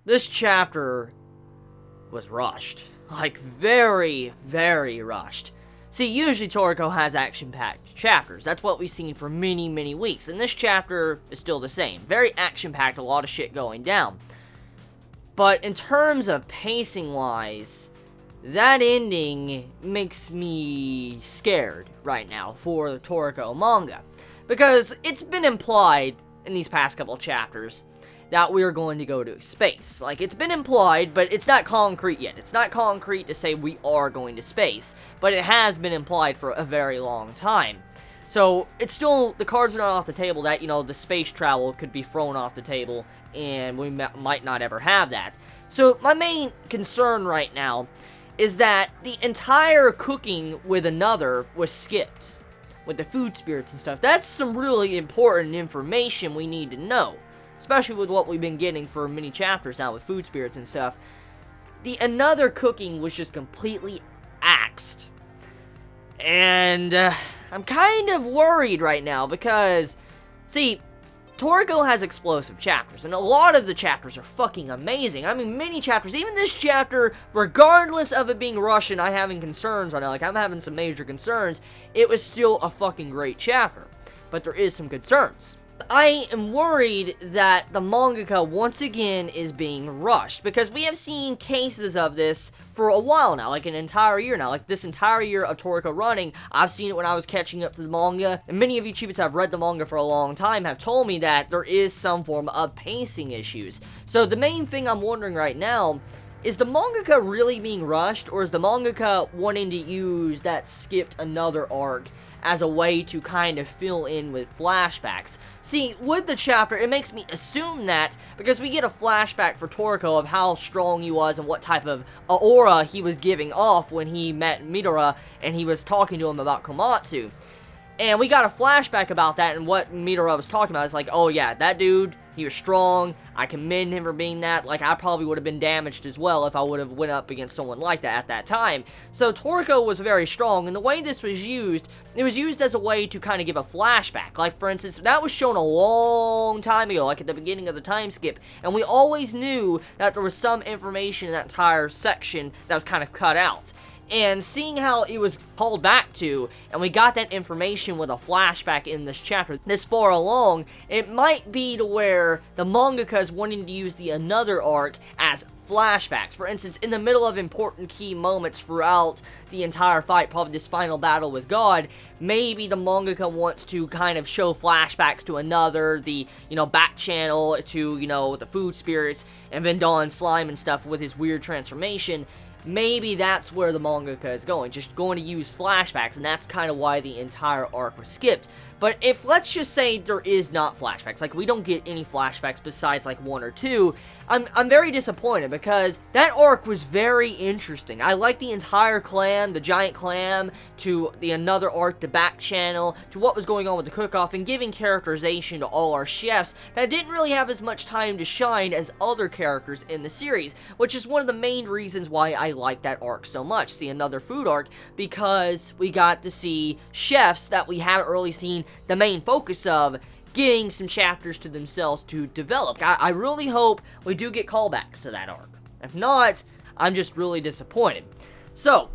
This chapter was rushed. Like, very, very rushed. See, usually Toriko has action-packed chapters. That's what we've seen for many, many weeks. And this chapter is still the same. Very action-packed, a lot of shit going down. But in terms of pacing-wise, that ending makes me scared right now for the Toriko manga. Because it's been implied in these past couple of chapters that we're going to go to space. Like, it's been implied, but it's not concrete yet. It's not concrete to say we are going to space, but it has been implied for a very long time. So, it's still, the cards are not off the table that, you know, the space travel could be thrown off the table, and we might not ever have that. So, my main concern right now is that the entire cooking with another was skipped. With the food spirits and stuff. That's some really important information we need to know. Especially with what we've been getting for many chapters now with food spirits and stuff. The another cooking was just completely axed. And I'm kind of worried right now because, see, Toriko has explosive chapters, and a lot of the chapters are fucking amazing. I mean, many chapters, even this chapter, regardless of it being rushed and I having concerns on it, like I'm having some major concerns, it was still a fucking great chapter. But there is some concerns. I am worried that the mangaka once again is being rushed, because we have seen cases of this for a while now, like an entire year now. Like this entire year of Toriko running, I've seen it when I was catching up to the manga, and many of you Chibis have read the manga for a long time have told me that there is some form of pacing issues. So the main thing I'm wondering right now, is the mangaka really being rushed, or is the mangaka wanting to use that skipped another arc as a way to kind of fill in with flashbacks? See, with the chapter, it makes me assume that, because we get a flashback for Toriko of how strong he was and what type of aura he was giving off when he met Midora and he was talking to him about Komatsu. And we got a flashback about that, and what Midora was talking about is like, oh yeah, that dude, he was strong, I commend him for being that. Like, I probably would have been damaged as well if I would have went up against someone like that at that time. So Toriko was very strong, and the way this was used, it was used as a way to kind of give a flashback. Like, for instance, that was shown a long time ago, like at the beginning of the time skip, and we always knew that there was some information in that entire section that was kind of cut out. And seeing how it was called back to, and we got that information with a flashback in this chapter this far along, it might be to where the mangaka is wanting to use the another arc as flashbacks. For instance, in the middle of important key moments throughout the entire fight, probably this final battle with God, maybe the mangaka wants to kind of show flashbacks to another, the, you know, back channel to, you know, the food spirits, and Vendon Slime and stuff with his weird transformation. Maybe that's where the mangaka is going, just going to use flashbacks, and that's kind of why the entire arc was skipped. But if, let's just say, there is not flashbacks, like, we don't get any flashbacks besides, like, one or two, I'm very disappointed, because that arc was very interesting. I like the entire clam, the giant clam, to the another arc, the back channel, to what was going on with the cook-off, and giving characterization to all our chefs that didn't really have as much time to shine as other characters in the series, which is one of the main reasons why I like that arc so much, the another food arc, because we got to see chefs that we haven't really seen the main focus of getting some chapters to themselves to develop. I really hope we do get callbacks to that arc. If not, I'm just really disappointed. So,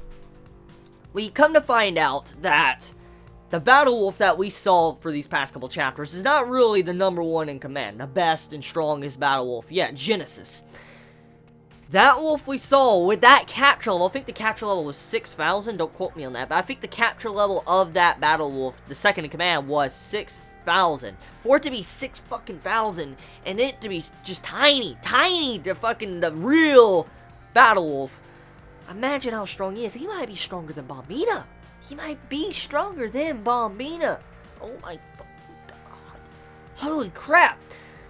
we come to find out that the Battle Wolf that we saw for these past couple chapters is not really the number one in command, the best and strongest Battle Wolf yet, Genesis. That wolf we saw with that capture level, I think the capture level was 6,000, don't quote me on that, but I think the capture level of that Battle Wolf, the second in command, was 6,000. For it to be 6,000, and it to be just tiny to fucking the real Battle Wolf, imagine how strong he is. He might be stronger than Bombina. He might be stronger than Bombina. Oh my fucking god. Holy crap.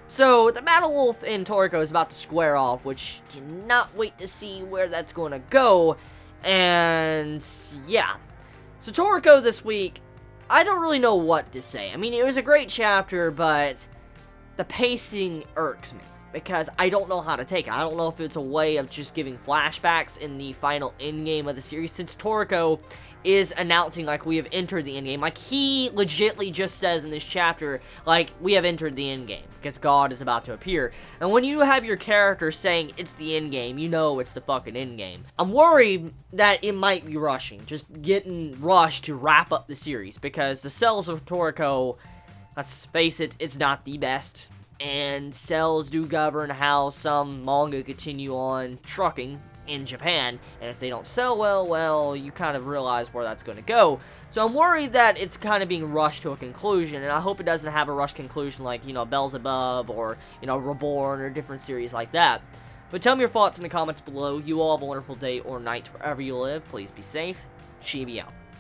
So, the Battle Wolf in Toriko is about to square off, which cannot wait to see where that's going to go. And, yeah. So, Toriko this week, I don't really know what to say. I mean, it was a great chapter, but the pacing irks me. because I don't know how to take it. I don't know if it's a way of just giving flashbacks in the final endgame of the series, since Toriko is announcing, like, we have entered the endgame. Like, he legitly just says in this chapter, like, we have entered the endgame, because God is about to appear. And when you have your character saying it's the endgame, you know it's the fucking endgame. I'm worried that it might be rushing, just getting rushed to wrap up the series, because the cells of Toriko, let's face it, it's not the best. And cells do govern how some manga continue on trucking in Japan, and if they don't sell well, you kind of realize where that's going to go. So I'm worried that it's kind of being rushed to a conclusion, and I hope it doesn't have a rushed conclusion like, you know, Beelzebub, or, you know, Reborn, or different series like that. But tell me your thoughts in the comments below. You all have a wonderful day or night wherever you live. Please be safe. Chibi out.